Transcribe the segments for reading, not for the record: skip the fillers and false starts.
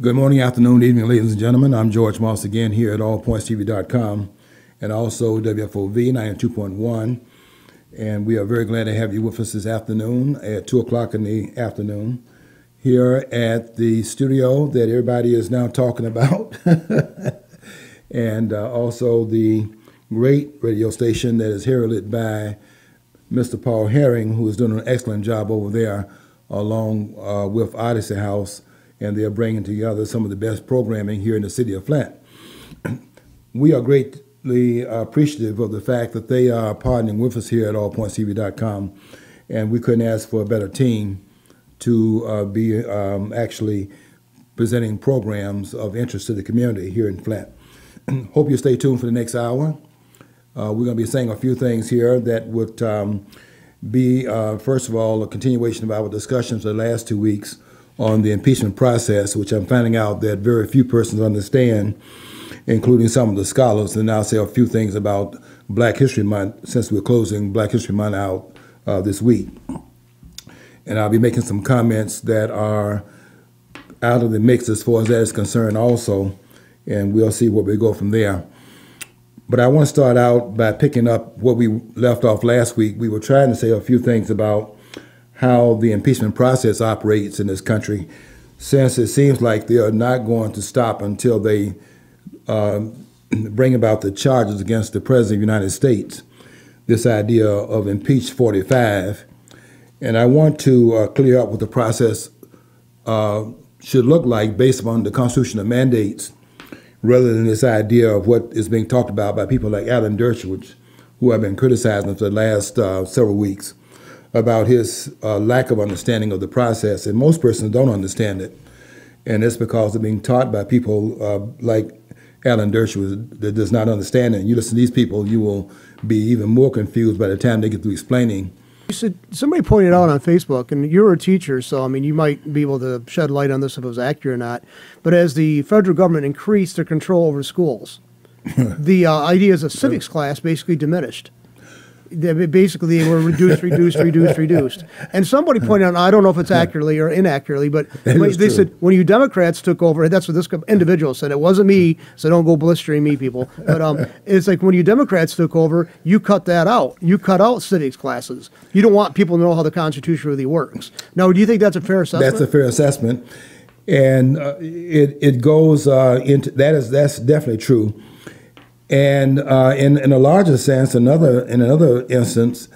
Good morning, afternoon, evening, ladies and gentlemen. I'm George Moss again here at AllpointsTV.com and also WFOV 92.1. And we are very glad to have you with us this afternoon at 2 o'clock in the afternoon here at the studio that everybody is now talking about. And also the great radio station that is heralded by Mr. Paul Herring, who is doing an excellent job over there along with Odyssey House. And they're bringing together some of the best programming here in the city of Flint. We are greatly appreciative of the fact that they are partnering with us here at AllpointsTV.com, and we couldn't ask for a better team to be actually presenting programs of interest to the community here in Flint. Hope you stay tuned for the next hour. We're going to be saying a few things here that would be, first of all, a continuation of our discussions the last 2 weeks on the impeachment process, which I'm finding out that very few persons understand, including some of the scholars. And I'll say a few things about Black History Month, since we're closing Black History Month out this week. And I'll be making some comments that are out of the mix as far as that is concerned also, and we'll see where we go from there. But I want to start out by picking up what we left off last week. We were trying to say a few things about how the impeachment process operates in this country, since it seems like they are not going to stop until they bring about the charges against the President of the United States, this idea of impeach 45. And I want to clear up what the process should look like based upon the constitutional mandates, rather than this idea of what is being talked about by people like Alan Dershowitz, who have been criticizing for the last several weeks about his lack of understanding of the process. And most persons don't understand it. And it's because they're being taught by people like Alan Dershowitz that does not understand it. And you listen to these people, you will be even more confused by the time they get through explaining. You said, somebody pointed out on Facebook, and you're a teacher, so I mean, you might be able to shed light on this if it was accurate or not, but as the federal government increased their control over schools, the ideas of civics class basically diminished. Basically, they were reduced. And somebody pointed out, I don't know if it's accurately or inaccurately, but they said when you Democrats took over, that's what this individual said. It wasn't me, so don't go blistering me, people. But it's like when you Democrats took over, you cut that out. You cut out civics classes. You don't want people to know how the Constitution really works. Now, do you think that's a fair assessment? That's a fair assessment. And it goes into, that's definitely true. And in a larger sense, in another instance,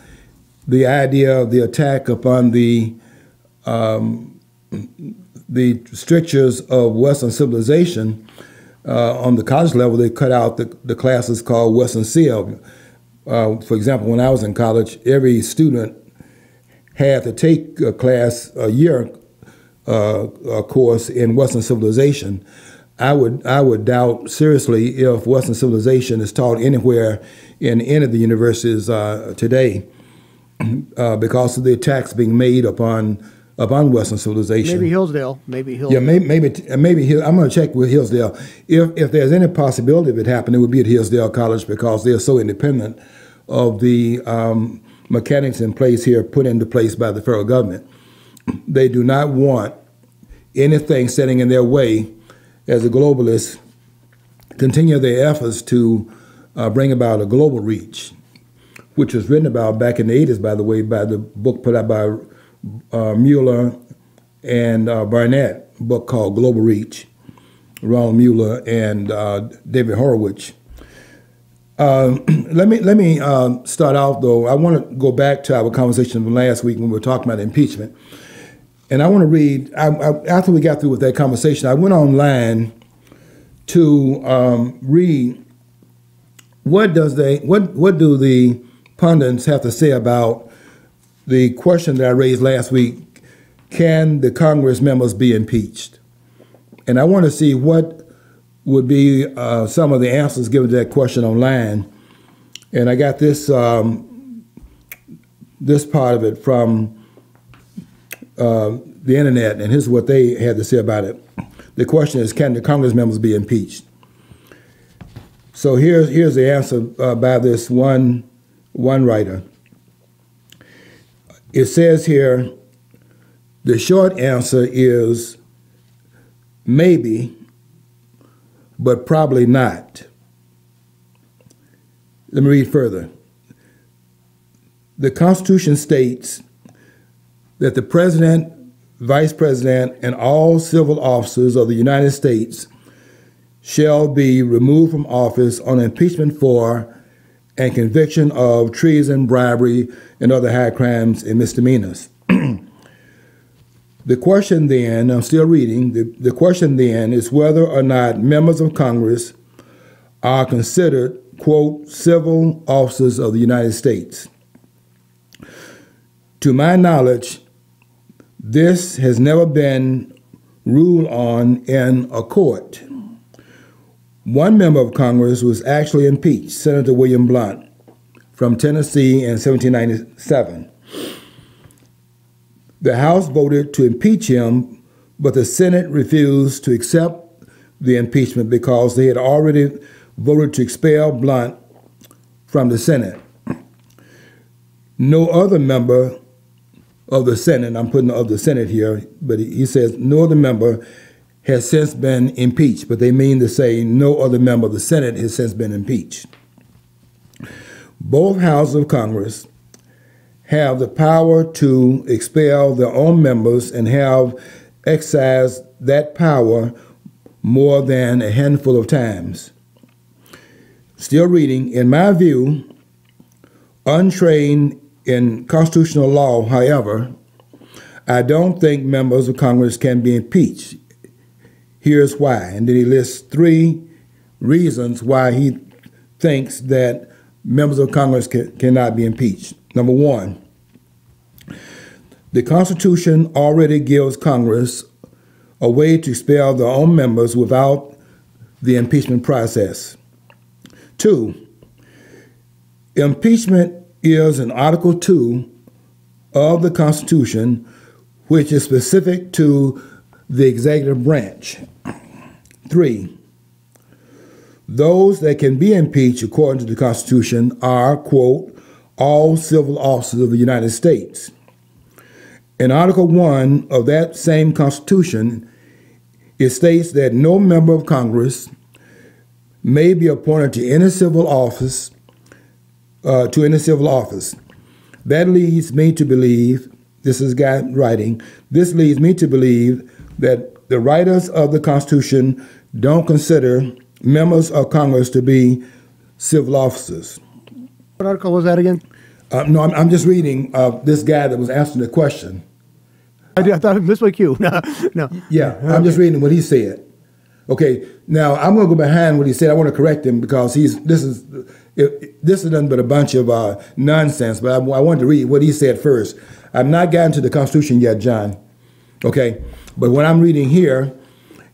the idea of the attack upon the strictures of Western civilization on the college level, they cut out the classes called Western Civ. For example, when I was in college, every student had to take a year course in Western civilization. I would doubt seriously if Western civilization is taught anywhere in any of the universities today because of the attacks being made upon Western civilization. Maybe Hillsdale. Yeah, maybe. I'm going to check with Hillsdale. If there's any possibility of it happening, it would be at Hillsdale College because they are so independent of the mechanics in place here put into place by the federal government. They do not want anything standing in their way as a globalist, continue their efforts to bring about a global reach, which was written about back in the 80s, by the way, by the book put out by Mueller and Barnett, a book called Global Reach, Ronald Mueller and David Horowitz. Let me start out, though. I want to go back to our conversation from last week when we were talking about impeachment. And I want to read, after we got through with that conversation, I went online to read what do the pundits have to say about the question that I raised last week, can the Congress members be impeached? And I want to see what would be some of the answers given to that question online. And I got this, this part of it from the internet, and here's what they had to say about it. The question is, can the Congress members be impeached? So here's the answer by this one writer. It says here, the short answer is maybe, but probably not. Let me read further. The Constitution states that the President, Vice President, and all civil officers of the United States shall be removed from office on impeachment for and conviction of treason, bribery, and other high crimes and misdemeanors. The question then, I'm still reading, the question then is whether or not members of Congress are considered, quote, civil officers of the United States. To my knowledge, this has never been ruled on in a court. One member of Congress was actually impeached, Senator William Blount from Tennessee in 1797. The House voted to impeach him, but the Senate refused to accept the impeachment because they had already voted to expel Blount from the Senate. No other member of the Senate, I'm putting of the Senate here, but he says no other member has since been impeached, but they mean to say no other member of the Senate has since been impeached. Both houses of Congress have the power to expel their own members and have exercised that power more than a handful of times. Still reading, in my view, untrained in constitutional law, however, I don't think members of Congress can be impeached. Here's why. And then he lists 3 reasons why he thinks that members of Congress cannot be impeached. Number 1, the Constitution already gives Congress a way to expel their own members without the impeachment process. 2, impeachment is in Article 2 of the Constitution, which is specific to the executive branch. 3, those that can be impeached according to the Constitution are, quote, all civil officers of the United States. In Article 1 of that same Constitution, it states that no member of Congress may be appointed to any civil office, That leads me to believe, this is a guy writing, this leads me to believe that the writers of the Constitution don't consider members of Congress to be civil officers. What article was that again? No, I'm just reading this guy that was answering the question. I thought this was you. No. Yeah, I'm just reading what he said. Okay, now I'm going to go behind what he said. I want to correct him because this is nothing but a bunch of nonsense. But I wanted to read what he said first. I've not gotten to the Constitution yet, John. Okay, but what I'm reading here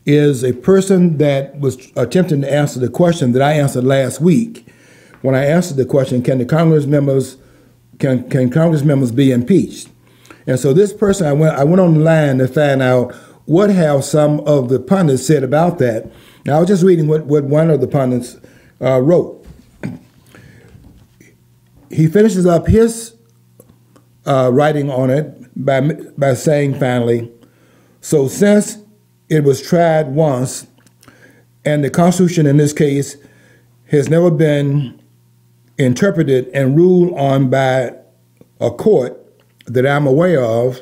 is a person that was attempting to answer the question that I answered last week. When I answered the question, can Congress members be impeached? And so this person, I went online to find out what have some of the pundits said about that. Now, I was just reading what one of the pundits wrote. He finishes up his writing on it by saying finally, so since it was tried once, and the Constitution in this case has never been interpreted and ruled on by a court that I'm aware of,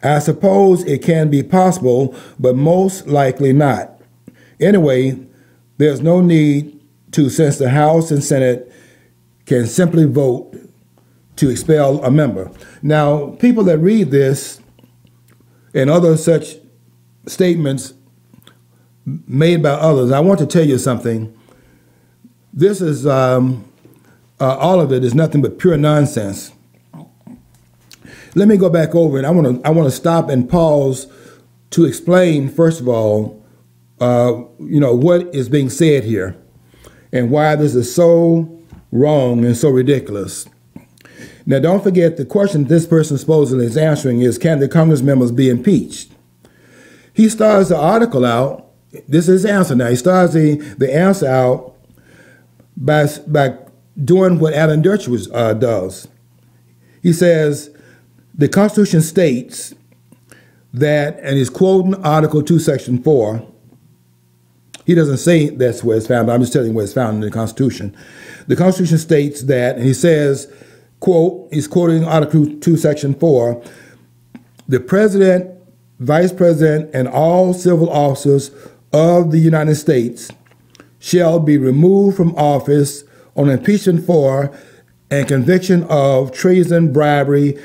I suppose it can be possible, but most likely not. Anyway, there's no need to, since the House and Senate can simply vote to expel a member. Now, people that read this and other such statements made by others, I want to tell you something. This is, all of it is nothing but pure nonsense. Let me go back over it. I want to stop and pause to explain, first of all, what is being said here and why this is so wrong and so ridiculous. Now, don't forget the question this person supposedly is answering is, can the Congress members be impeached? He starts the article out, this is his answer now, he starts the answer out by doing what Alan Dershowitz does. He says, the Constitution states that, and he's quoting Article 2, Section 4. He doesn't say that's where it's found, but I'm just telling you where it's found in the Constitution. The Constitution states that, and he says, quote, he's quoting Article 2, Section 4, the President, Vice President, and all civil officers of the United States shall be removed from office on impeachment for and conviction of treason, bribery,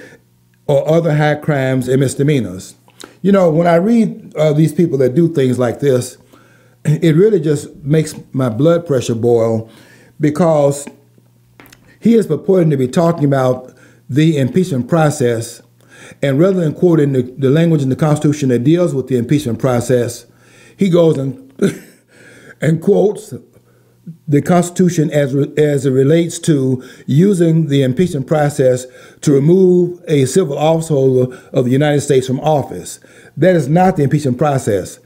or other high crimes and misdemeanors. You know, when I read these people that do things like this, it really just makes my blood pressure boil, because he is purporting to be talking about the impeachment process, and rather than quoting the language in the Constitution that deals with the impeachment process, he goes and and quotes the Constitution as it relates to using the impeachment process to remove a civil officeholder of the United States from office. That is not the impeachment process.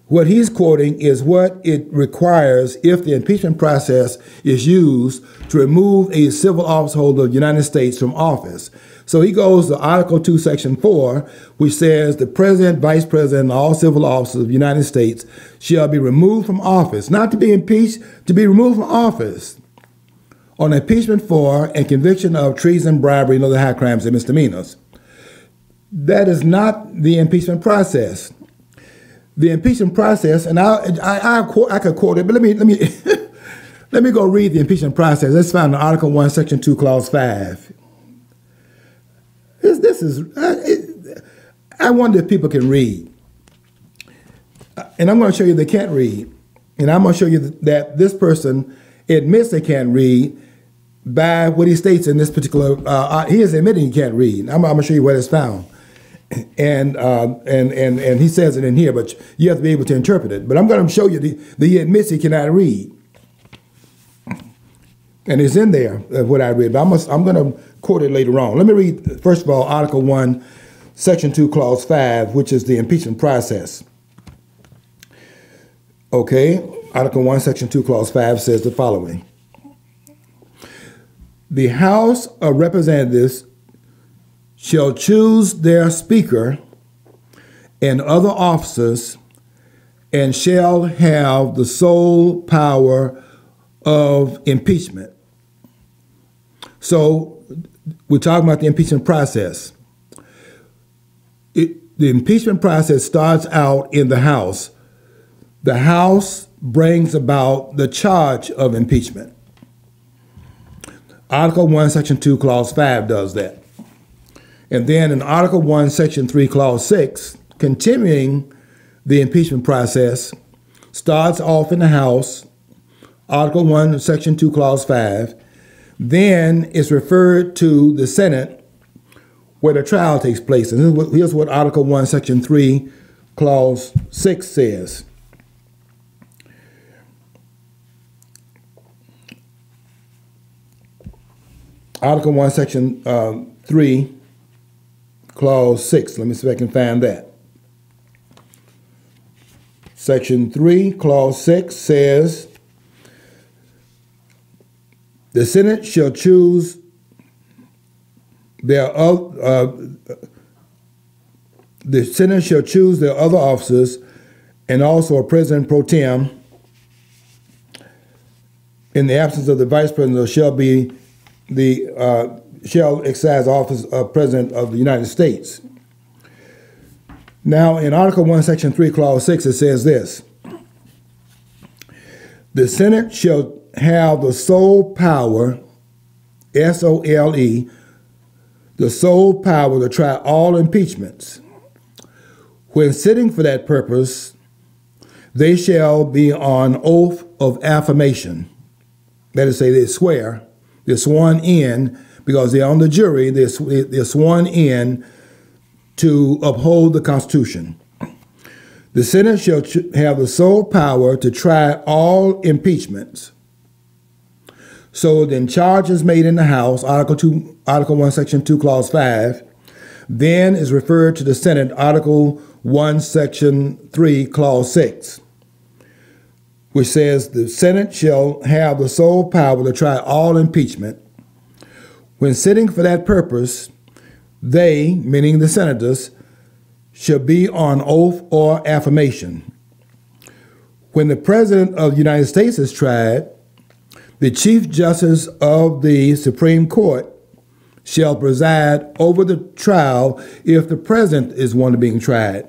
What he's quoting is what it requires if the impeachment process is used to remove a civil officeholder of the United States from office. So he goes to Article 2, Section 4, which says the President, Vice President, and all civil officers of the United States shall be removed from office, not to be impeached, to be removed from office on impeachment for and conviction of treason, bribery, and other high crimes and misdemeanors. That is not the impeachment process. The impeachment process, and I could quote it, but let me let me go read the impeachment process. That's found in Article 1, Section 2, Clause 5. This is, I wonder if people can read. And I'm going to show you they can't read. And I'm going to show you that this person admits they can't read by what he states in this particular, he is admitting he can't read. I'm going to show you where it's found. And he says it in here, but you have to be able to interpret it. But I'm going to show you that he admits he cannot read. And it's in there, what I read. But I'm going to quote it later on. Let me read, first of all, Article 1, Section 2, Clause 5, which is the impeachment process. Okay, Article 1, Section 2, Clause 5 says the following. The House of Representatives shall choose their Speaker and other officers, and shall have the sole power of impeachment. So we're talking about the impeachment process. The impeachment process starts out in the House. The House brings about the charge of impeachment. Article 1, Section 2, Clause 5 does that. And then in Article 1, Section 3, Clause 6, continuing the impeachment process, starts off in the House, Article 1, Section 2, Clause 5, then is referred to the Senate where the trial takes place. And here's what Article 1, Section 3, Clause 6 says. Article 1, Section 3, Clause 6. Let me see if I can find that. Section 3, Clause 6 says, the Senate shall choose their other officers, and also a president pro tem. In the absence of the vice president, shall exercise office of President of the United States. Now, in Article 1, Section 3, Clause 6, it says this. The Senate shall have the sole power, S-O-L-E, the sole power to try all impeachments. When sitting for that purpose, they shall be on oath of affirmation. That is to say, they swear, they're sworn in, because they're on the jury, they're sworn in to uphold the Constitution. The Senate shall have the sole power to try all impeachments. So then charges made in the House, Article 1, Section 2, Clause 5, then is referred to the Senate, Article 1, Section 3, Clause 6, which says the Senate shall have the sole power to try all impeachment. When sitting for that purpose, they, meaning the senators, shall be on oath or affirmation. When the President of the United States is tried, the Chief Justice of the Supreme Court shall preside over the trial if the President is one being tried.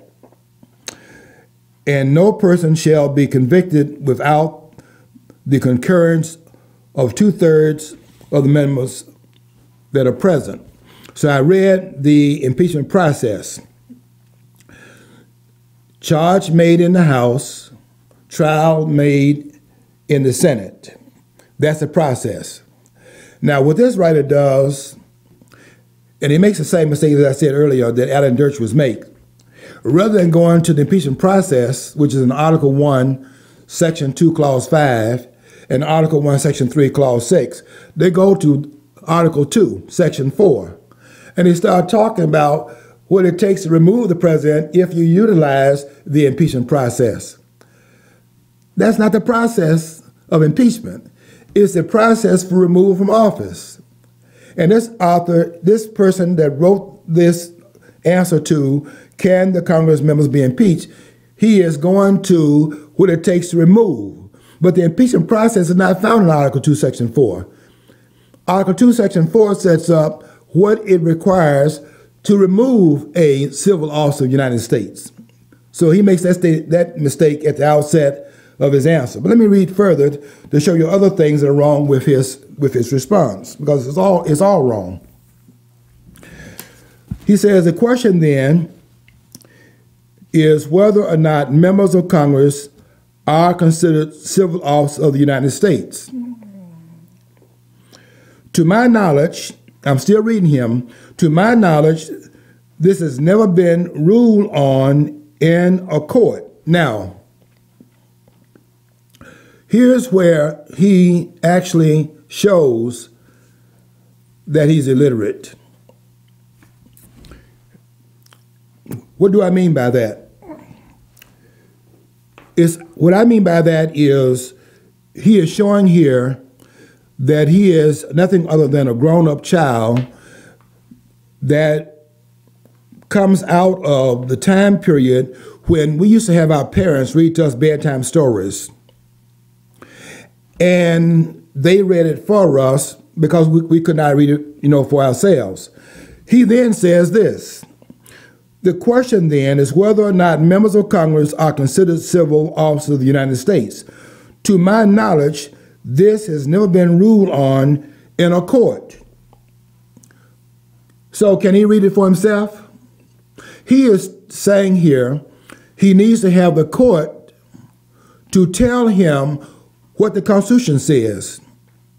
And no person shall be convicted without the concurrence of 2/3 of the members that are present. So I read the impeachment process. Charge made in the House, trial made in the Senate. That's the process. Now, what this writer does, and he makes the same mistake as I said earlier that Alan Dersh was make. Rather than going to the impeachment process, which is in Article 1, Section 2, Clause 5, and Article 1, Section 3, Clause 6, they go to Article 2, Section 4, and they start talking about what it takes to remove the president if you utilize the impeachment process. That's not the process of impeachment. It's the process for removal from office. And this author, this person that wrote this answer to, can the Congress members be impeached, he is going to what it takes to remove. But the impeachment process is not found in Article 2, Section 4. Article 2, Section 4 sets up what it requires to remove a civil officer of the United States. So he makes that mistake at the outset of his answer. But let me read further to show you other things that are wrong with his response, because it's all wrong. He says the question then is whether or not members of Congress are considered civil officers of the United States. To my knowledge, I'm still reading him, to my knowledge, this has never been ruled on in a court. Now, here's where he actually shows that he's illiterate. What do I mean by that? What I mean by that is he is showing here that he is nothing other than a grown-up child that comes out of the time period when we used to have our parents read to us bedtime stories. And they read it for us because we could not read it, for ourselves. He then says this: the question then is whether or not members of Congress are considered civil officers of the United States. To my knowledge, this has never been ruled on in a court. So can he read it for himself? He is saying here he needs to have the court to tell him what the Constitution says.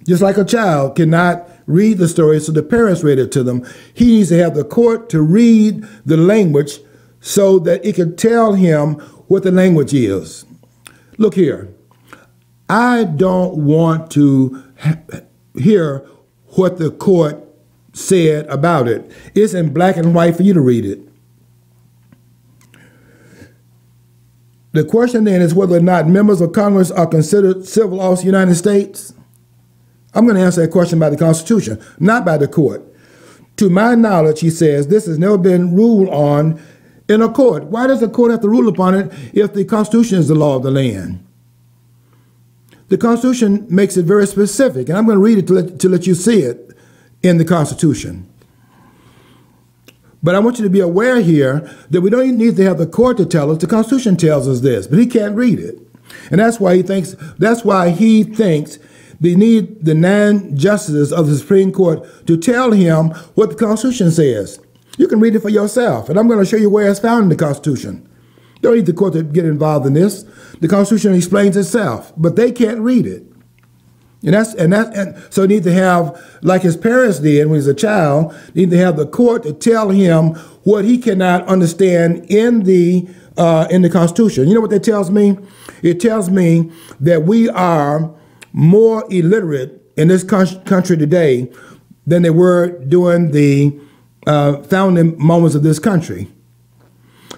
Just like a child cannot read the story, so the parents read it to them. He needs to have the court to read the language so that it can tell him what the language is. Look here. I don't want to hear what the court said about it. It's in black and white for you to read it. The question then is whether or not members of Congress are considered civil officers of the United States. I'm going to answer that question by the Constitution, not by the court. To my knowledge, he says, this has never been ruled on in a court. Why does the court have to rule upon it if the Constitution is the law of the land? The Constitution makes it very specific, and I'm going to read it to let you see it in the Constitution. But I want you to be aware here that we don't even need to have the court to tell us. The Constitution tells us this, but he can't read it. And that's why he thinks they need the 9 justices of the Supreme Court to tell him what the Constitution says. You can read it for yourself, and I'm going to show you where it's found in the Constitution. Don't need the court to get involved in this. The Constitution explains itself, but they can't read it. And so you need to have, like his parents did when he was a child, need to have the court to tell him what he cannot understand in the Constitution. You know what that tells me? It tells me that we are more illiterate in this country today than they were during the founding moments of this country,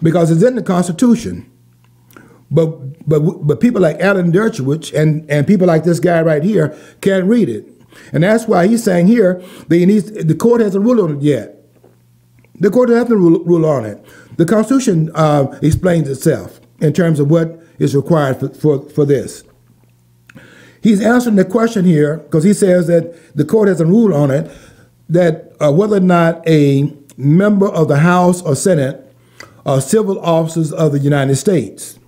because it's in the Constitution. But people like Alan Dershowitz and people like this guy right here can't read it. And that's why he's saying here that the court hasn't ruled on it yet. The court doesn't have to rule on it. The Constitution explains itself in terms of what is required for this. He's answering the question here because he says that the court hasn't ruled on it, that whether or not a member of the House or Senate are civil officers of the United States.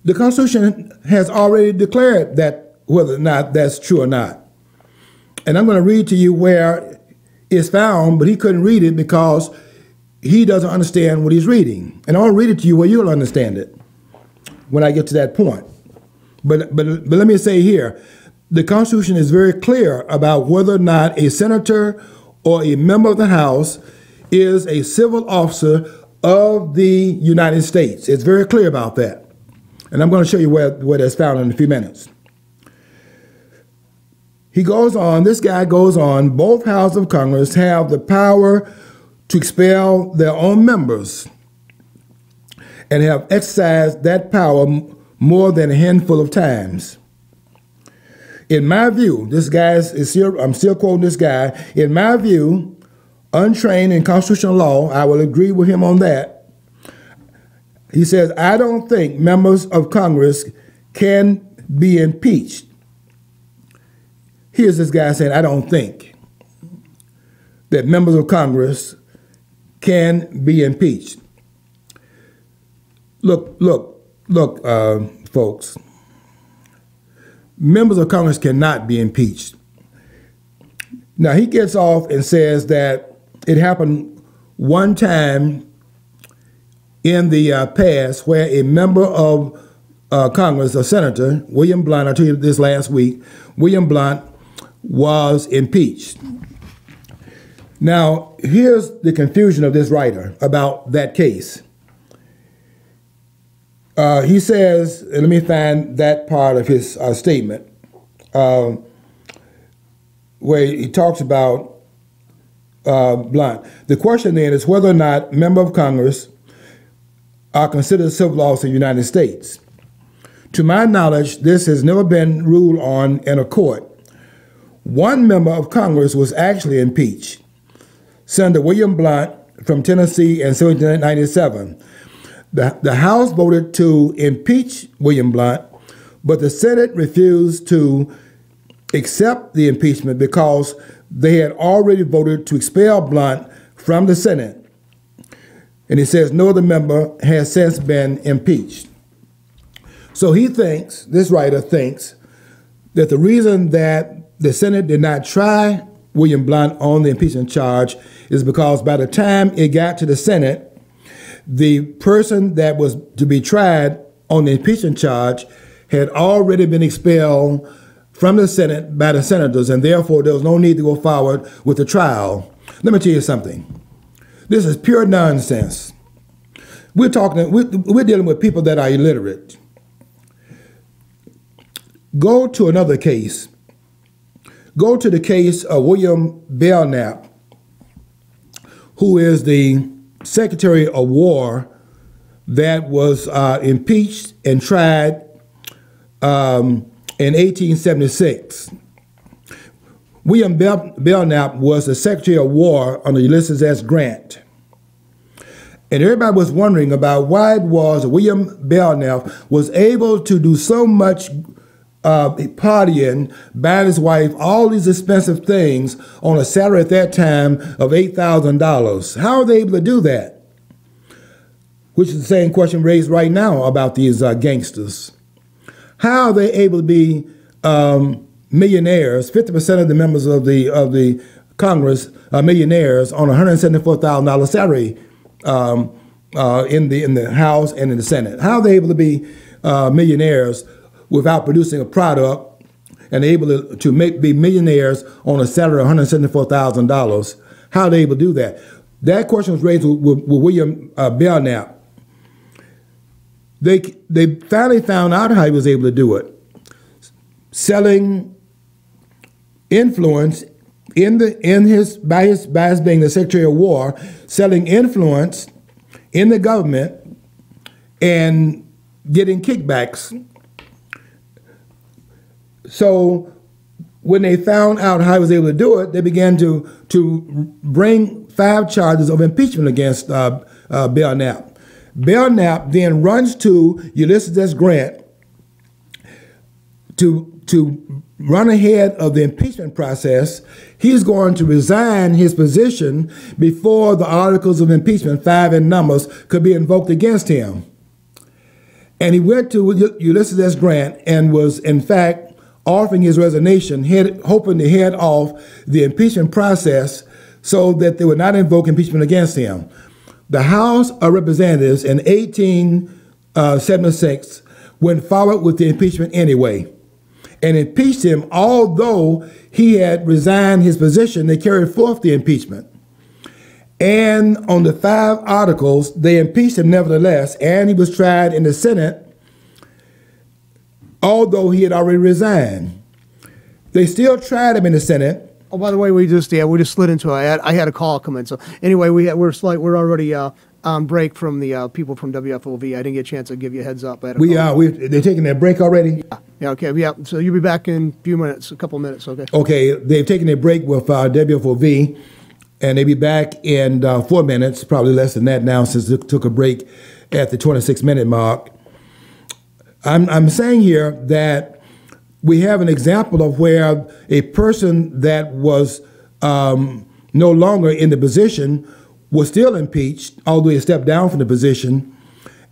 The Constitution has already declared that whether or not that's true or not. And I'm going to read to you where it's found, but he couldn't read it because he doesn't understand what he's reading. And I'll read it to you where you'll understand it when I get to that point. But let me say here, the Constitution is very clear about whether or not a senator or a member of the House is a civil officer of the United States. It's very clear about that. And I'm going to show you where that's found in a few minutes. He goes on, this guy goes on, both houses of Congress have the power to expel their own members and have exercised that power more than a handful of times. In my view, I'm still quoting this guy, in my view, untrained in constitutional law, I will agree with him on that. He says, I don't think members of Congress can be impeached. Here's this guy saying, I don't think that members of Congress can be impeached. Look, folks. Members of Congress cannot be impeached. Now, he gets off and says that it happened one time in the past where a member of Congress, a senator, William Blount, I told you this last week, William Blount was impeached. Now, here's the confusion of this writer about that case. He says, and let me find that part of his statement, where he talks about Blount. The question then is whether or not members of Congress are considered civil officers of the United States. To my knowledge, this has never been ruled on in a court. One member of Congress was actually impeached, Senator William Blount from Tennessee in 1797. The House voted to impeach William Blount, but the Senate refused to accept the impeachment because they had already voted to expel Blount from the Senate. And he says no other member has since been impeached. So he thinks, this writer thinks, that the reason that the Senate did not try William Blount on the impeachment charge is because by the time it got to the Senate, the person that was to be tried on the impeachment charge had already been expelled from the Senate by the senators, and therefore there was no need to go forward with the trial. Let me tell you something. This is pure nonsense. We're dealing with people that are illiterate. Go to another case. Go to the case of William Belknap, who is the Secretary of War that was impeached and tried in 1876. William Belknap was the Secretary of War under Ulysses S. Grant. And everybody was wondering about why it was William Belknap was able to do so much partying, buying his wife all these expensive things on a salary at that time of $8,000. How are they able to do that? Which is the same question raised right now about these gangsters. How are they able to be millionaires? 50% of the members of the Congress are millionaires on a $174,000 salary in the House and in the Senate. How are they able to be millionaires without producing a product and able to be millionaires on a salary of $174,000? How are they able to do that? That question was raised with William Belknap. They finally found out how he was able to do it. Selling influence by his being the Secretary of War, selling influence in the government and getting kickbacks. So when they found out how he was able to do it, they began to bring 5 charges of impeachment against Bill Knapp. Bill Knapp then runs to Ulysses S. Grant to run ahead of the impeachment process. He's going to resign his position before the articles of impeachment, 5 in numbers, could be invoked against him. And he went to Ulysses S. Grant and was, in fact, offering his resignation, hoping to head off the impeachment process so that they would not invoke impeachment against him. The House of Representatives in 1876 went forward with the impeachment anyway and impeached him. Although he had resigned his position, they carried forth the impeachment. And on the 5 articles, they impeached him nevertheless, and he was tried in the Senate, although he had already resigned. They still tried him in the Senate. Oh, by the way, we just slid into it. I had a call come in. So anyway, we're already on break from the people from WFOV. I didn't get a chance to give you a heads up. They're taking their break already? Yeah, okay, yeah. So you'll be back in a few minutes, a couple minutes, okay? Okay, they've taken their break with WFOV, and they'll be back in 4 minutes, probably less than that now since they took a break at the 26-minute mark. I'm saying here that we have an example of where a person that was no longer in the position was still impeached, although he stepped down from the position,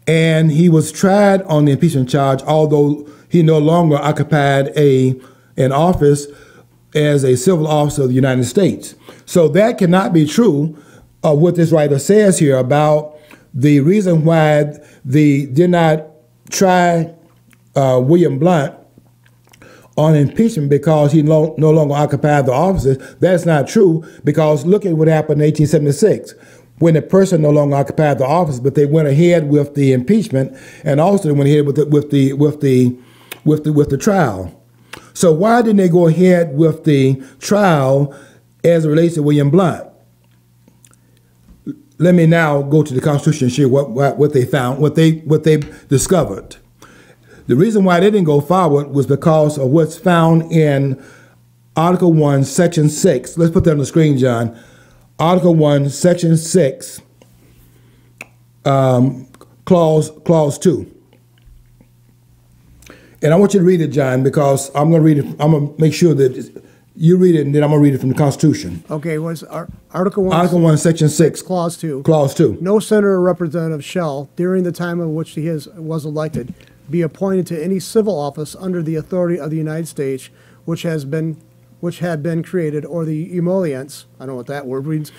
and he was tried on the impeachment charge, although he no longer occupied an office as a civil officer of the United States. So that cannot be true of what this writer says here about the reason why they did not try William Blount on impeachment because he no longer occupied the offices. That's not true, because look at what happened in 1876 when the person no longer occupied the office, but they went ahead with the impeachment and also went ahead with the trial. So why didn't they go ahead with the trial as it relates to William Blount? Let me now go to the Constitution and share what they found, what they discovered. The reason why they didn't go forward was because of what's found in Article 1, Section 6. Let's put that on the screen, John. Article 1, Section 6, Clause 2. And I want you to read it, John, because I'm going to read it. I'm going to make sure that you read it, and then I'm going to read it from the Constitution. Okay, what's Article 1? Article 1, Section 6. Clause 2. Clause 2. No senator or representative shall, during the time in which he was elected, be appointed to any civil office under the authority of the United States which had been created, or the emollients, I don't know what that word means,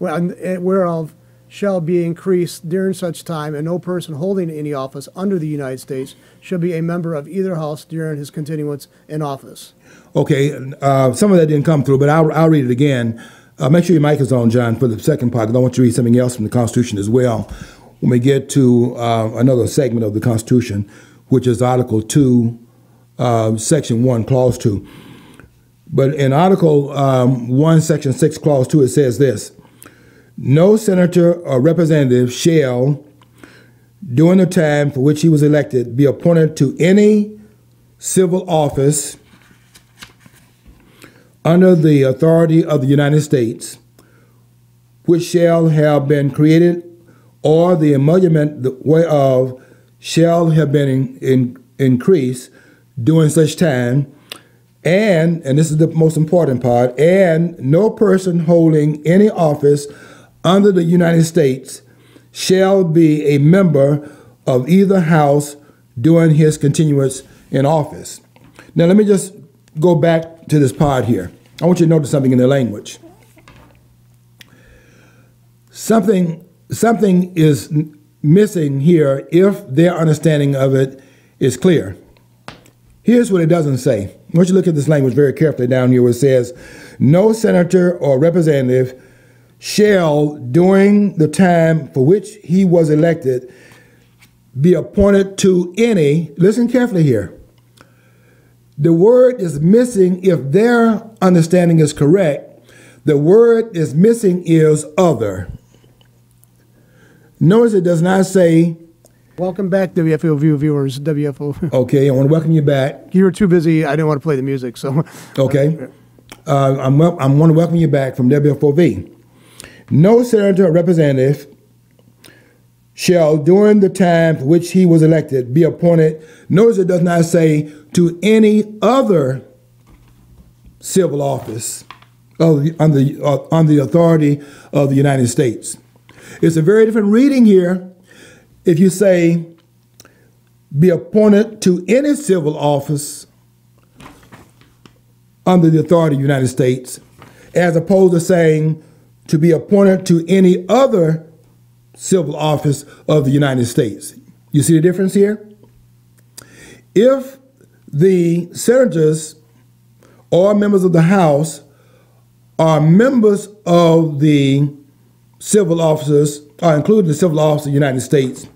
whereof shall be increased during such time, and no person holding any office under the United States shall be a member of either house during his continuance in office. Okay, some of that didn't come through, but I'll read it again. Make sure your mic is on, John, for the second part, because I want you to read something else from the Constitution as well when we get to another segment of the Constitution, which is Article 2, Section 1, Clause 2. But in Article 1, Section 6, Clause 2, it says this: no senator or representative shall, during the time for which he was elected, be appointed to any civil office under the authority of the United States, which shall have been created, or the emolument whereof shall have been increased during such time, and this is the most important part, and no person holding any office under the United States shall be a member of either house during his continuance in office. Now let me just go back to this part here. I want you to notice something in the language. Something is missing here if their understanding of it is clear. Here's what it doesn't say. I want you to look at this language very carefully down here where it says, no senator or representative shall, during the time for which he was elected, be appointed to any, listen carefully here. The word is missing if their understanding is correct. The word is missing is other. Notice it does not say Welcome back, WFO viewers. WFO. Okay, I want to welcome you back. You were too busy. I didn't want to play the music, so. Okay. I want to welcome you back from WFOV. No senator or representative shall, during the time for which he was elected, be appointed. Notice it does not say to any other civil office on the authority of the United States. It's a very different reading here if you say be appointed to any civil office under the authority of the United States, as opposed to saying to be appointed to any other civil office of the United States. You see the difference here? If the senators or members of the House are members of the civil officers, are included in the civil office of the United States,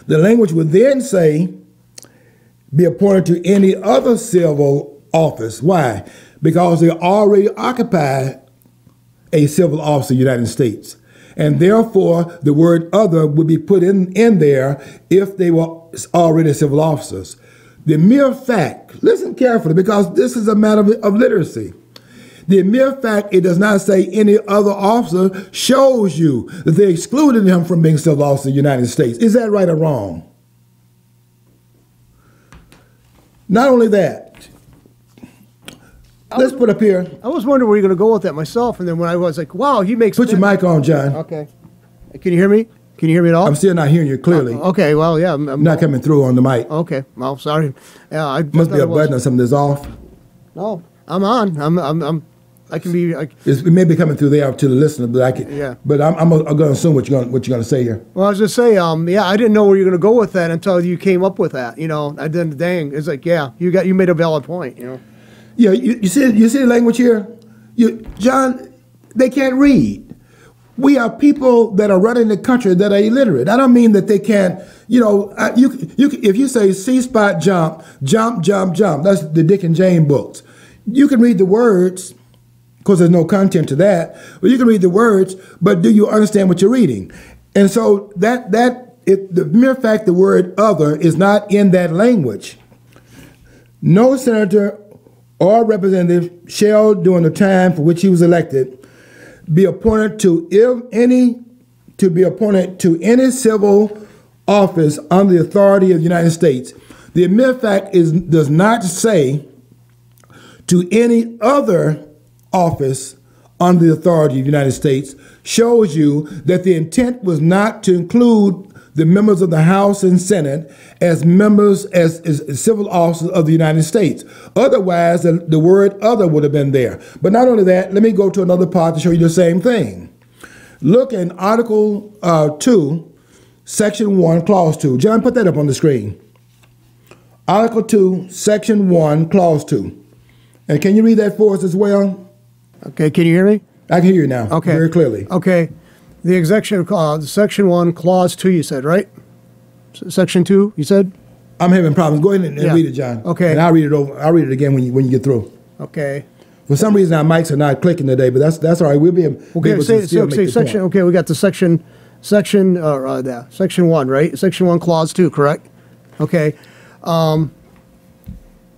the language would then say be appointed to any other civil office. Why? Because they already occupy a civil office of the United States. And therefore, the word other would be put in there if they were already civil officers. The mere fact, listen carefully, because this is a matter of literacy. The mere fact it does not say any other officer shows you that they excluded him from being civil officer of the United States. Is that right or wrong? Not only that, let's put up here. I was wondering where you're going to go with that myself, and then when I was like, wow, he makes Put your mic on, John. Okay. Can you hear me? Can you hear me at all? I'm still not hearing you clearly. Okay, well, yeah. I'm not coming through on the mic. Okay, well, sorry. Yeah, I Must be a button or something that's off. No, I'm on. I can be. It may be coming through there to the listener, but I can. Yeah. But I'm going to assume what you're going to say here. Well, I was just say, yeah, I didn't know where you're going to go with that until you came up with that. You know, I didn't. Dang, it's like, yeah, you made a valid point. You know. Yeah, you see the language here, John. They can't read. We are people that are running the country that are illiterate. I don't mean that they can't. You know, if you say see spot jump, jump, jump, jump. That's the Dick and Jane books. You can read the words. Because there's no content to that. Well, you can read the words, but do you understand what you're reading? And so the mere fact the word other is not in that language. No senator or representative shall, during the time for which he was elected, be appointed to any civil office under the authority of the United States. The mere fact does not say to any other office under the authority of the United States, shows you that the intent was not to include the members of the House and Senate as members, as civil officers of the United States. Otherwise, the word other would have been there. But not only that, let me go to another part to show you the same thing. Look in Article 2, Section 1, Clause 2. John, put that up on the screen. Article 2, Section 1, Clause 2. And can you read that for us as well? Okay, can you hear me? I can hear you now. Okay. Very clearly. Okay. The executive clause, Section 1, Clause 2, you said, right? Section 2, you said? I'm having problems. Go ahead and read it, John. Okay. And I'll read it over. I'll read it again when you get through. Okay. For some reason, our mics are not clicking today, but that's all right. We'll be able to still make the section. point. Okay, we got the section 1, right? Section 1, Clause 2, correct? Okay.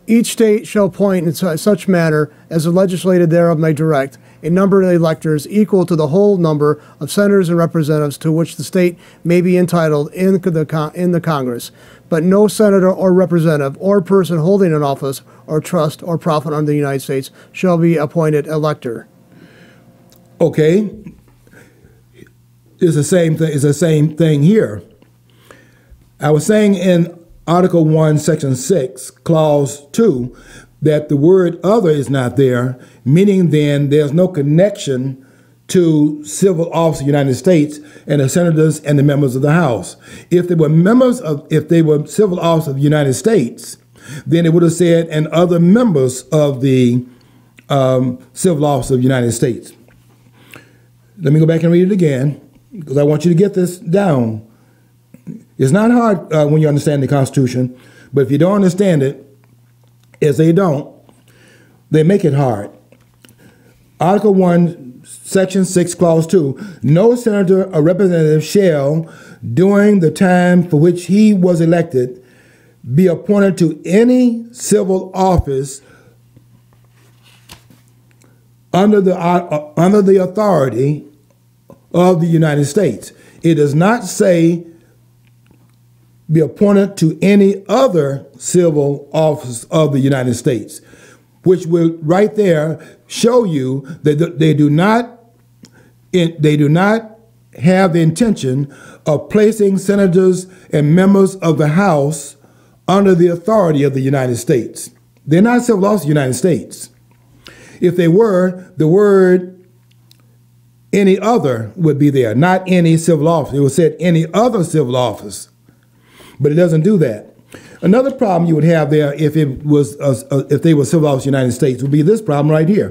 Each state shall appoint in such manner as the legislature thereof may direct a number of electors equal to the whole number of senators and representatives to which the state may be entitled in the Congress. But no senator or representative or person holding an office or trust or profit under the United States shall be appointed elector. Okay. It's the same thing. It's the same thing here. I was saying in Article 1, Section 6, Clause 2, that the word other is not there, meaning then there's no connection to civil office of the United States and the senators and the members of the House. If they were civil office of the United States, then it would have said and other members of the civil office of the United States. Let me go back and read it again, because I want you to get this down. It's not hard when you understand the Constitution, but if you don't understand it, as they don't, they make it hard. Article 1, Section 6, Clause 2, no senator or representative shall, during the time for which he was elected, be appointed to any civil office under the authority of the United States. It does not say be appointed to any other civil office of the United States, which will right there show you that they do not have the intention of placing senators and members of the House under the authority of the United States. They're not civil office of the United States. If they were, the word any other would be there, not any civil office. It would say any other civil office, but it doesn't do that. Another problem you would have there if it was if they were civil office of the United States would be this problem right here,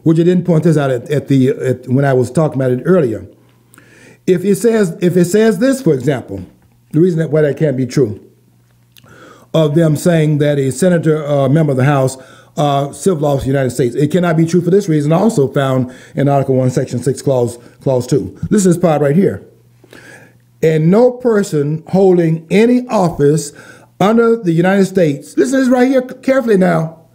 which I didn't point this out when I was talking about it earlier. If it says this, for example, the reason why that can't be true, of them saying that a senator or member of the House civil office of the United States. It cannot be true for this reason, also found in Article 1, Section 6, Clause 2. This is part right here. And no person holding any office under the United States, listen to this right here carefully now,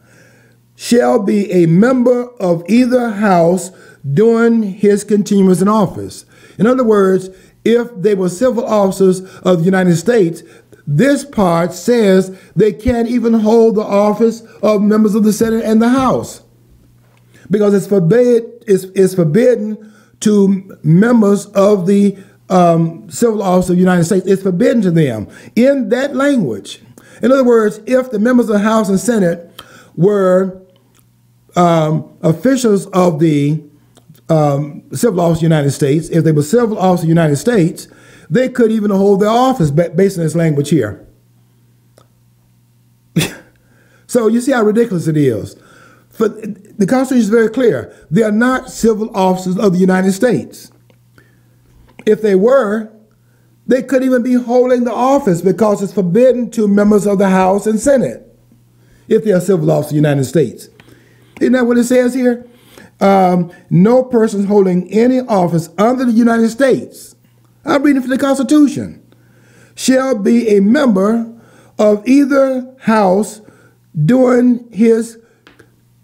shall be a member of either house during his continuance in office. In other words, if they were civil officers of the United States, this part says they can't even hold the office of members of the Senate and the House, because it's forbidden to members of the civil office of the United States. It's forbidden to them in that language. In other words, if the members of the House and Senate were officials of the civil office of the United States, if they were civil office of the United States, they could even hold their office based on this language here. So you see how ridiculous it is. The Constitution is very clear. They are not civil officers of the United States. If they were, they couldn't even be holding the office, because it's forbidden to members of the House and Senate if they are civil officers of the United States. Isn't that what it says here? No person holding any office under the United States, I'm reading from the Constitution, shall be a member of either house during his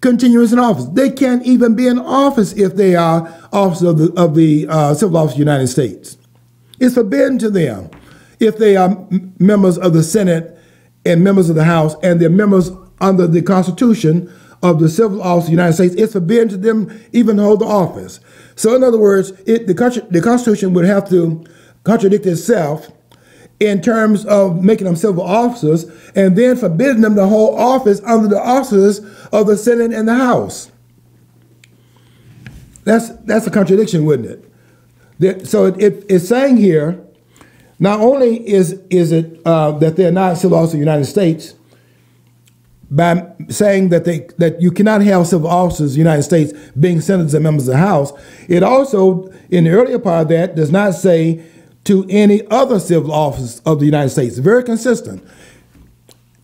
continuance in office. They can't even be in office if they are officers of the civil office of the United States. It's forbidden to them if they are members of the Senate and members of the House, and they're members under the Constitution of the civil office of the United States. It's forbidden to them even to hold the office. So in other words, the Constitution would have to contradict itself in terms of making them civil officers and then forbidding them to hold office under the officers of the Senate and the House. That's a contradiction, wouldn't it? So it's saying here, not only is it that they're not civil officers of the United States, by saying that you cannot have civil officers of the United States being senators and members of the House, it also, in the earlier part of that, does not say to any other civil office of the United States. Very consistent.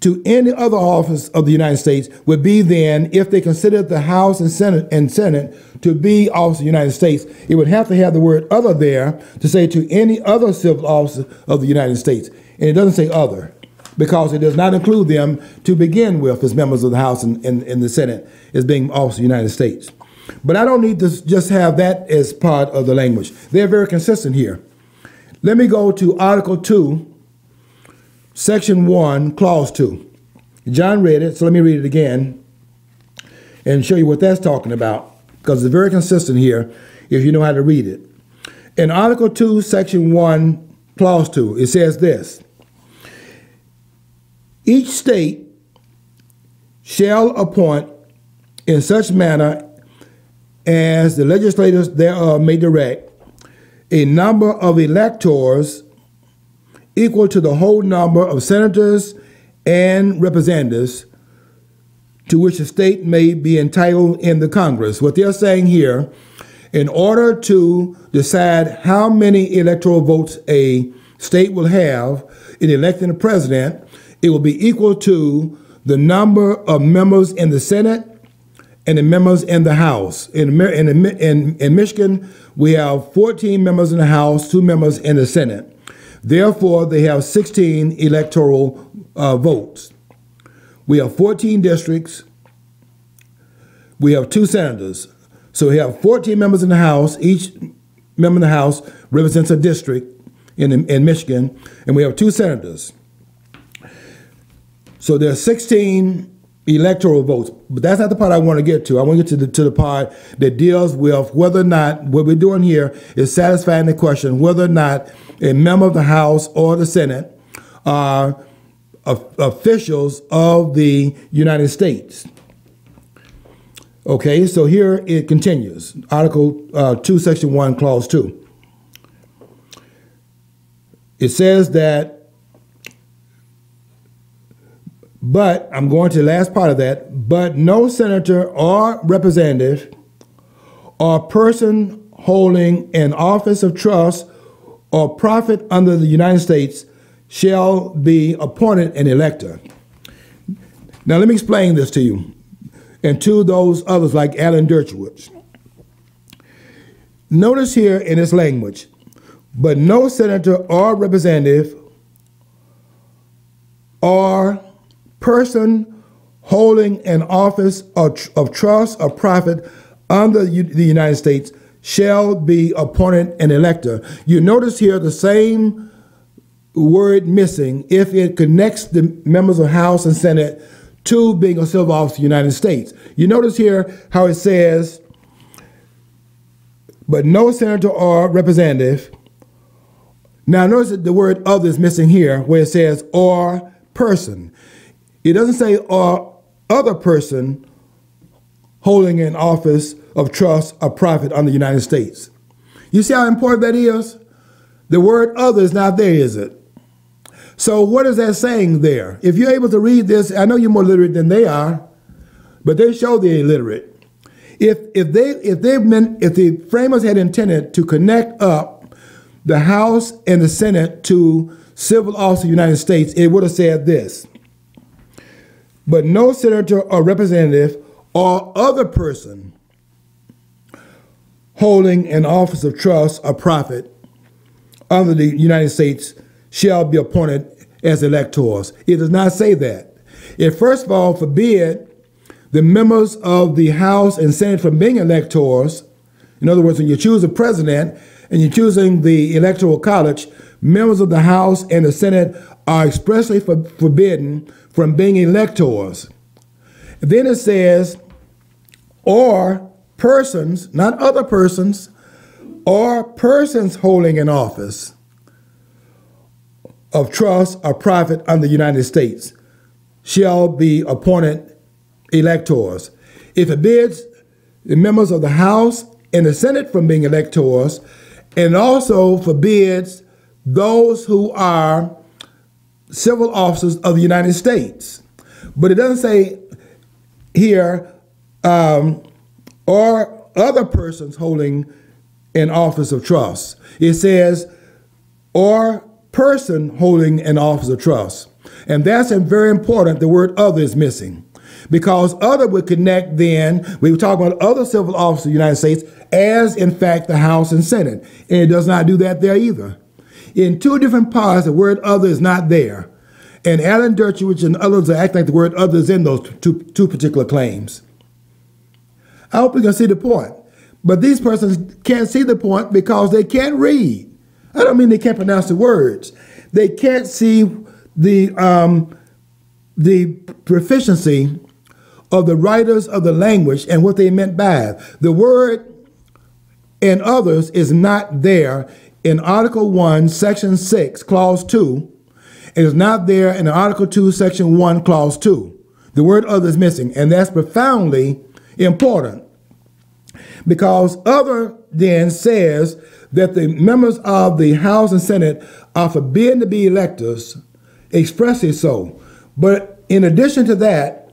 To any other office of the United States would be then, if they considered the House and Senate to be office of the United States, it would have to have the word other there to say to any other civil office of the United States. And it doesn't say other, because it does not include them to begin with as members of the House and the Senate as being officers of the United States. But I don't need to just have that as part of the language. They're very consistent here. Let me go to Article 2, Section 1, Clause 2. John read it, so let me read it again and show you what that's talking about, because it's very consistent here if you know how to read it. In Article 2, Section 1, Clause 2, it says this: each state shall appoint in such manner as the legislators thereof may direct a number of electors equal to the whole number of senators and representatives to which a state may be entitled in the Congress. What they're saying here, in order to decide how many electoral votes a state will have in electing a president, it will be equal to the number of members in the Senate and the members in the House. In Michigan, we have 14 members in the House, 2 members in the Senate. Therefore, they have 16 electoral votes. We have 14 districts. We have 2 senators. So we have 14 members in the House. Each member in the House represents a district in Michigan, and we have 2 senators. So there are 16 electoral votes, but that's not the part I want to get to. I want to get to the part that deals with whether or not what we're doing here is satisfying the question whether or not a member of the House or the Senate are officials of the United States. Okay, so here it continues. Article 2, Section 1, Clause 2. It says that, but, I'm going to the last part of that, but no senator or representative or person holding an office of trust or profit under the United States shall be appointed an elector. Now let me explain this to you and to those others like Alan Dershowitz. Notice here in this language, but no senator or representative or person holding an office of trust or profit under the United States shall be appointed an elector. You notice here the same word missing if it connects the members of House and Senate to being a civil officer of the United States. You notice here how it says, but no senator or representative. Now notice that the word other is missing here where it says or person. It doesn't say or other person holding an office of trust or profit under the United States. You see how important that is? The word other is not there, is it? So what is that saying there? If you're able to read this, I know you're more literate than they are, but they show they're illiterate. If the framers had intended to connect up the House and the Senate to civil office of the United States, it would have said this. But no senator or representative or other person holding an office of trust or profit under the United States shall be appointed as electors. It does not say that. It first of all forbid the members of the House and Senate from being electors. In other words, when you choose a president and you're choosing the Electoral College, members of the House and the Senate are expressly forbidden from being electors. Then it says, or persons, not other persons, or persons holding an office of trust or profit under the United States shall be appointed electors. It forbids the members of the House and the Senate from being electors, and also forbids those who are civil officers of the United States. But it doesn't say here, or other persons holding an office of trust. It says, or person holding an office of trust. And that's very important. The word other is missing. Because other would connect then, we were talking about other civil officers of the United States as, in fact, the House and Senate. And it does not do that there either. In 2 different parts, the word other is not there. And Alan Dershowitz and others are acting like the word other is in those two particular claims. I hope you can see the point. But these persons can't see the point because they can't read. I don't mean they can't pronounce the words. They can't see the proficiency of the writers of the language and what they meant by it. The word and others is not there in Article 1, Section 6, Clause 2. It is not there in Article 2, Section 1, Clause 2. The word other is missing, and that's profoundly important. Because other then says that the members of the House and Senate are forbidden to be electors, expressly so. But in addition to that,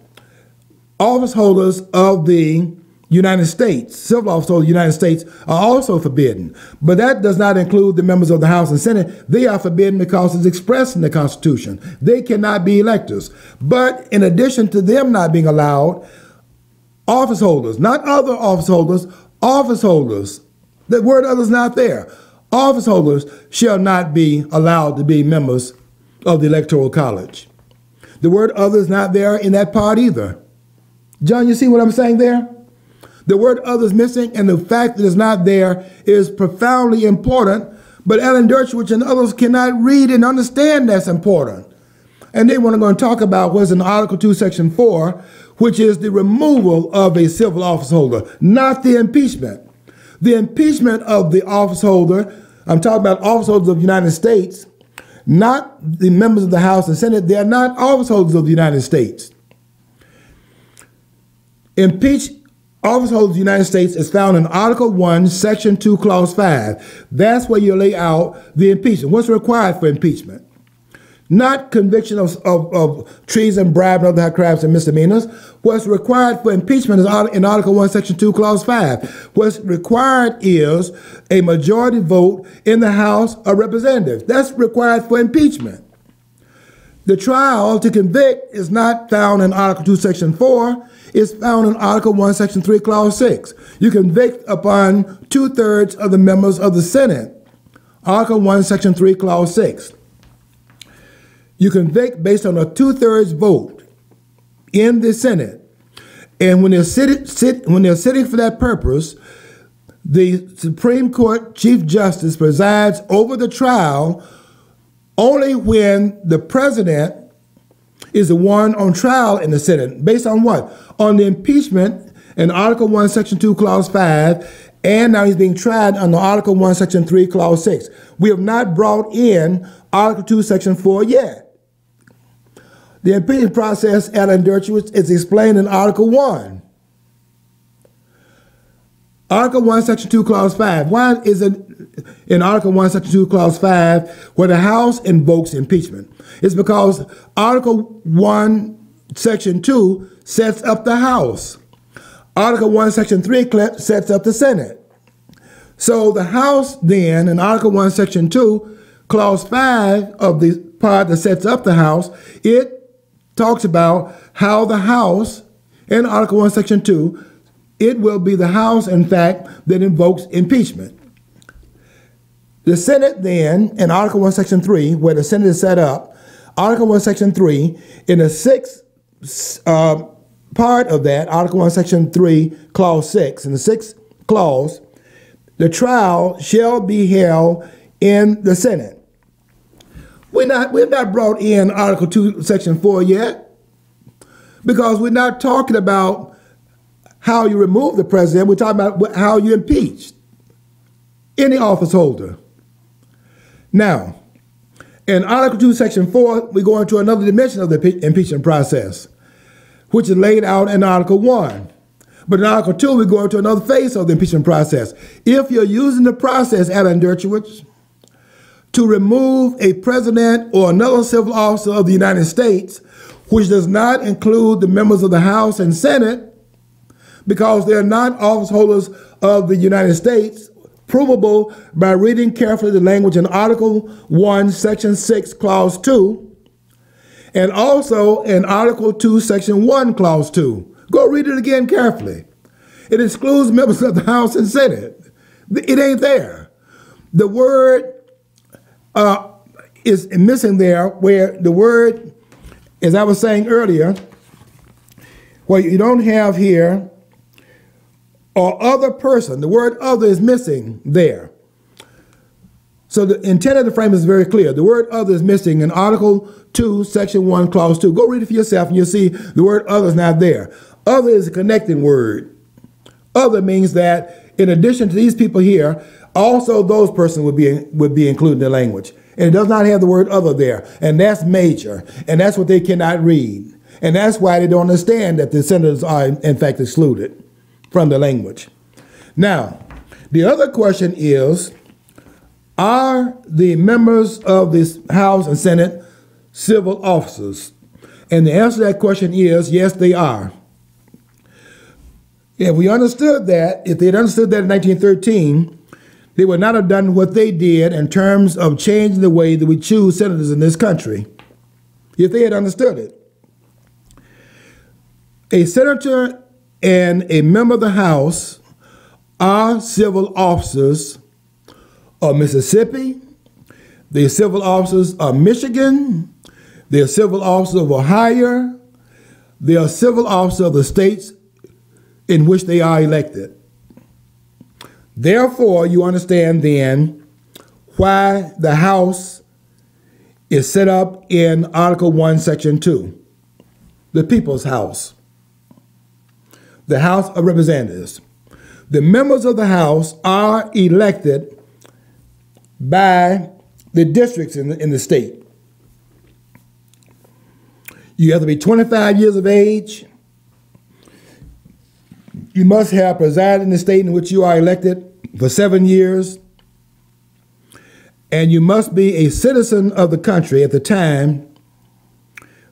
office holders of the United States, civil officers of the United States, are also forbidden. But that does not include the members of the House and Senate. They are forbidden because it's expressed in the Constitution. They cannot be electors. But in addition to them not being allowed, Office holders, not other office holders, office holders. The word other is not there. Office holders shall not be allowed to be members of the Electoral College. The word other is not there in that part either. John, you see what I'm saying there? The word other is missing, and the fact that it's not there is profoundly important, but Alan Dershowitz and others cannot read and understand that's important. And they want to go and talk about what's in Article 2, Section 4, which is the removal of a civil office holder, not the impeachment. The impeachment of the office holder, I'm talking about office holders of the United States, not the members of the House and Senate. They are not office holders of the United States. Impeach office holders of the United States is found in Article 1, Section 2, Clause 5. That's where you lay out the impeachment. What's required for impeachment? Not conviction of treason, bribe, and other high crimes and misdemeanors. What's required for impeachment is in Article 1, Section 2, Clause 5. What's required is a majority vote in the House of Representatives. That's required for impeachment. The trial to convict is not found in Article 2, Section 4. It's found in Article 1, Section 3, Clause 6. You convict upon 2/3 of the members of the Senate. Article 1, Section 3, Clause 6. You convict based on a 2/3 vote in the Senate. And when they're sitting for that purpose, the Supreme Court Chief Justice presides over the trial only when the president is the one on trial in the Senate. Based on what? On the impeachment in Article 1, Section 2, Clause 5, and now he's being tried under Article 1, Section 3, Clause 6. We have not brought in Article 2, Section 4 yet. The impeachment process, Alan Dershowitz, is explained in Article 1. Article 1, Section 2, Clause 5. Why is it in Article 1, Section 2, Clause 5 where the House invokes impeachment? It's because Article 1, Section 2 sets up the House. Article 1, Section 3 sets up the Senate. So the House then, in Article 1, Section 2, Clause 5 of the part that sets up the House, it talks about how the House, in Article 1, Section 2, it will be the House, in fact, that invokes impeachment. The Senate then, in Article 1, Section 3, where the Senate is set up, Article 1, Section 3, in the sixth part of that, Article 1, Section 3, Clause 6, in the sixth clause, the trial shall be held in the Senate. We've not brought in Article 2, Section 4 yet, because we're not talking about how you remove the president. We're talking about how you impeach any office holder. Now, in Article 2, Section 4, we go into another dimension of the impeachment process, which is laid out in Article 1. But in Article 2, we go into another phase of the impeachment process. If you're using the process, Alan Dershowitz, to remove a president or another civil officer of the United States, which does not include the members of the House and Senate, because they're not office holders of the United States, provable by reading carefully the language in Article 1, Section 6, Clause 2, and also in Article 2, Section 1, Clause 2. Go read it again carefully. It excludes members of the House and Senate. It ain't there. The word is missing there, where the word, as I was saying earlier, where you don't have here, or other person. The word other is missing there. So the intent of the frame is very clear. The word other is missing in Article 2, Section 1, Clause 2. Go read it for yourself and you'll see the word other is not there. Other is a connecting word. Other means that in addition to these people here, also those persons would be included in the language. And it does not have the word other there. And that's major. And that's what they cannot read. And that's why they don't understand that the senators are in fact excluded from the language. Now, the other question is, are the members of this House and Senate civil officers? And the answer to that question is, yes, they are. If we understood that, if they had understood that in 1913, they would not have done what they did in terms of changing the way that we choose senators in this country, if they had understood it. A senator and a member of the House are civil officers of Mississippi, the civil officers of Michigan, the civil officers of Ohio, they are civil officers of the states in which they are elected. Therefore, you understand then why the House is set up in Article 1, Section 2, the People's House, the House of Representatives. The members of the House are elected by the districts in the state. You have to be 25 years of age. You must have presided in the state in which you are elected for 7 years. And you must be a citizen of the country at the time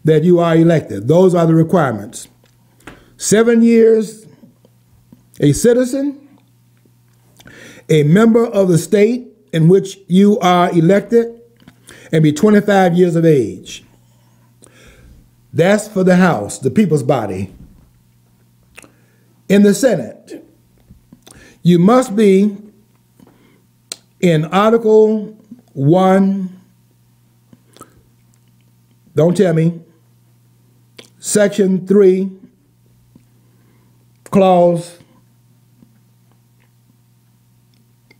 that you are elected. Those are the requirements. 7 years, a citizen, a member of the state in which you are elected, and be 25 years of age. That's for the House, the people's body. In the Senate, you must be in Article 1, don't tell me, Section 3, Clause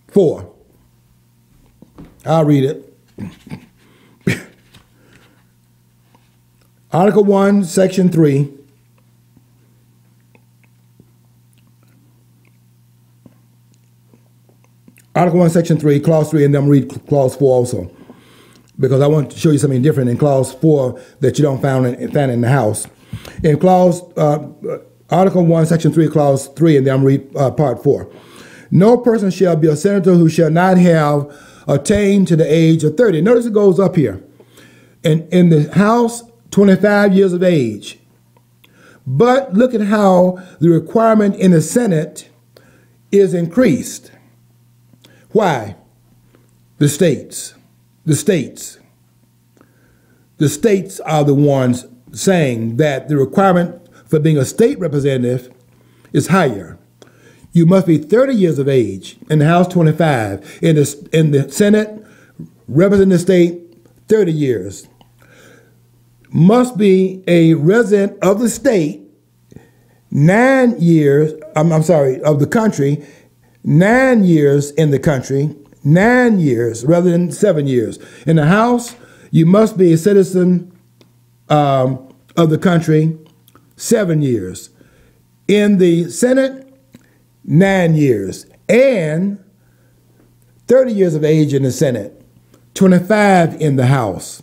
4. I'll read it. Article 1, Section 3. Article 1, Section 3, Clause 3, and then I'm going to read Clause 4 also, because I want to show you something different in Clause 4 that you don't find in the House. In Article 1, Section 3, Clause 3, and then I'm going to read Part 4. No person shall be a senator who shall not have attained to the age of 30. Notice it goes up here. In the House, 25 years of age. But look at how the requirement in the Senate is increased. Why? The states. The states. The states are the ones saying that the requirement for being a state representative is higher. You must be 30 years of age. In the House, 25. In the Senate, representing the state, 30 years. Must be a resident of the state, 9 years, of the country, 9 years in the country, 9 years rather than 7 years. In the House, you must be a citizen of the country, 7 years. In the Senate, 9 years. And 30 years of age in the Senate, 25 in the House.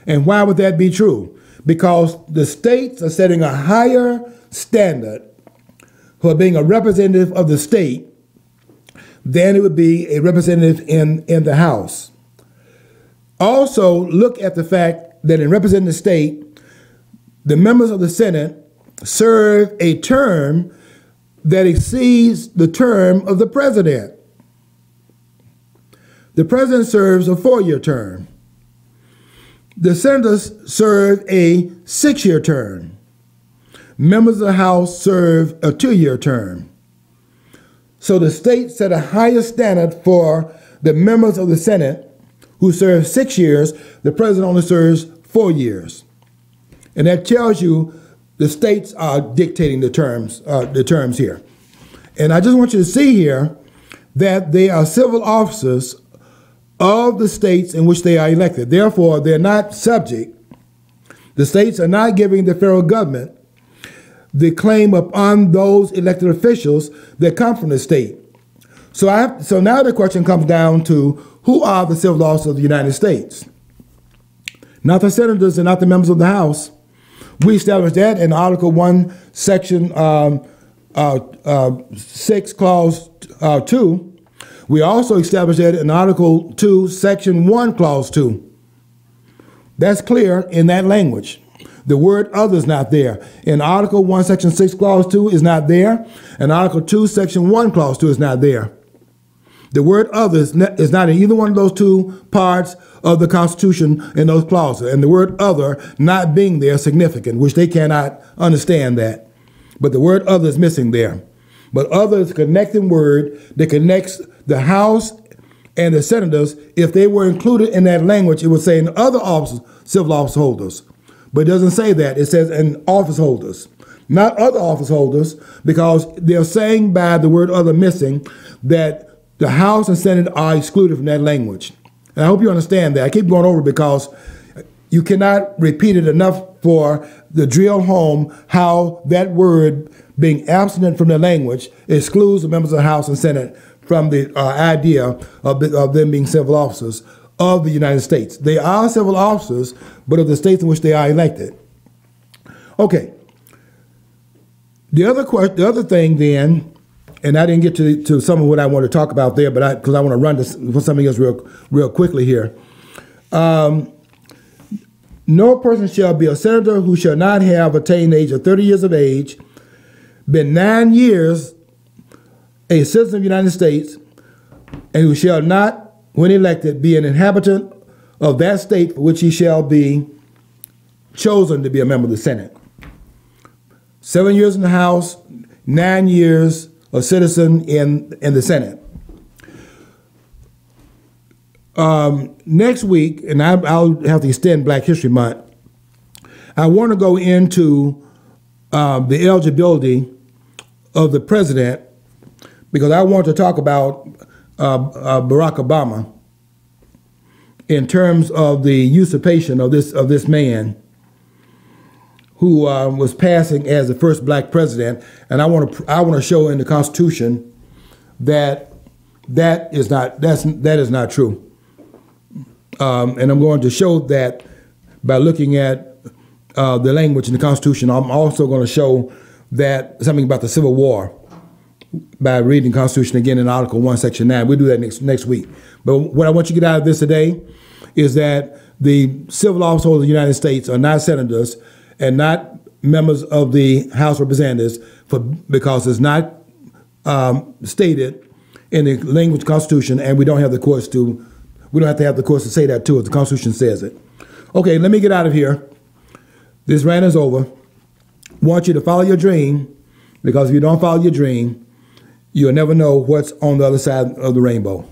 And why would that be true? Because the states are setting a higher standard for being a representative of the state than it would be a representative in the House. Also, look at the fact that in representing the state, the members of the Senate serve a term that exceeds the term of the president. The president serves a 4-year term. The senators serve a 6-year term. Members of the House serve a 2-year term. So the state set a higher standard for the members of the Senate who serve 6 years. The president only serves 4 years. And that tells you the states are dictating the terms here. And I just want you to see here that they are civil officers of the states in which they are elected. Therefore, they're not subject. The states are not giving the federal government the claim upon those elected officials that come from the state. So now the question comes down to, who are the civil officers of the United States? Not the senators and not the members of the House. We established that in Article 1, Section 6, Clause 2. We also established that in Article 2, Section 1, Clause 2. That's clear in that language. The word other is not there. In Article 1, Section 6, Clause 2 is not there. And Article 2, Section 1, Clause 2 is not there. The word other is not in either one of those two parts of the Constitution in those clauses. And the word other not being there is significant, which they cannot understand that. but the word other is missing there. But other is a connecting word that connects the House and the senators. If they were included in that language, it would say in other offices, civil office holders. But it doesn't say that. It says in office holders, not other office holders, because they're saying by the word other missing that the House and Senate are excluded from that language. And I hope you understand that. I keep going over it because you cannot repeat it enough for the drill home how that word being absent from the language excludes the members of the House and Senate from the idea of them being civil officers of the United States. They are civil officers, but of the states in which they are elected. Okay. The other thing then, and I didn't get to some of what I want to talk about there, but because I want to run this for something else real quickly here. No person shall be a senator who shall not have attained the age of 30 years of age, been 9 years a citizen of the United States, and who shall not, when elected, be an inhabitant of that state for which he shall be chosen to be a member of the Senate. 7 years in the House, 9 years a citizen in the Senate. Next week, and I'll have to extend Black History Month, I want to go into the eligibility of the president, because I want to talk about Barack Obama in terms of the usurpation of this man who was passing as the first black president, and I want to show in the Constitution that is not true. And I'm going to show that by looking at the language in the Constitution. I'm also going to show that something about the Civil War by reading the Constitution again in Article 1, Section 9. We'll do that next week. But what I want you to get out of this today is that the civil office holders of the United States are not senators and not members of the House of Representatives because it's not stated in the language of the Constitution, and we don't have the courts to. We don't have to have the courts to say that to us. The Constitution says it. Okay, let me get out of here. This rant is over. Want you to follow your dream, because if you don't follow your dream, you'll never know what's on the other side of the rainbow.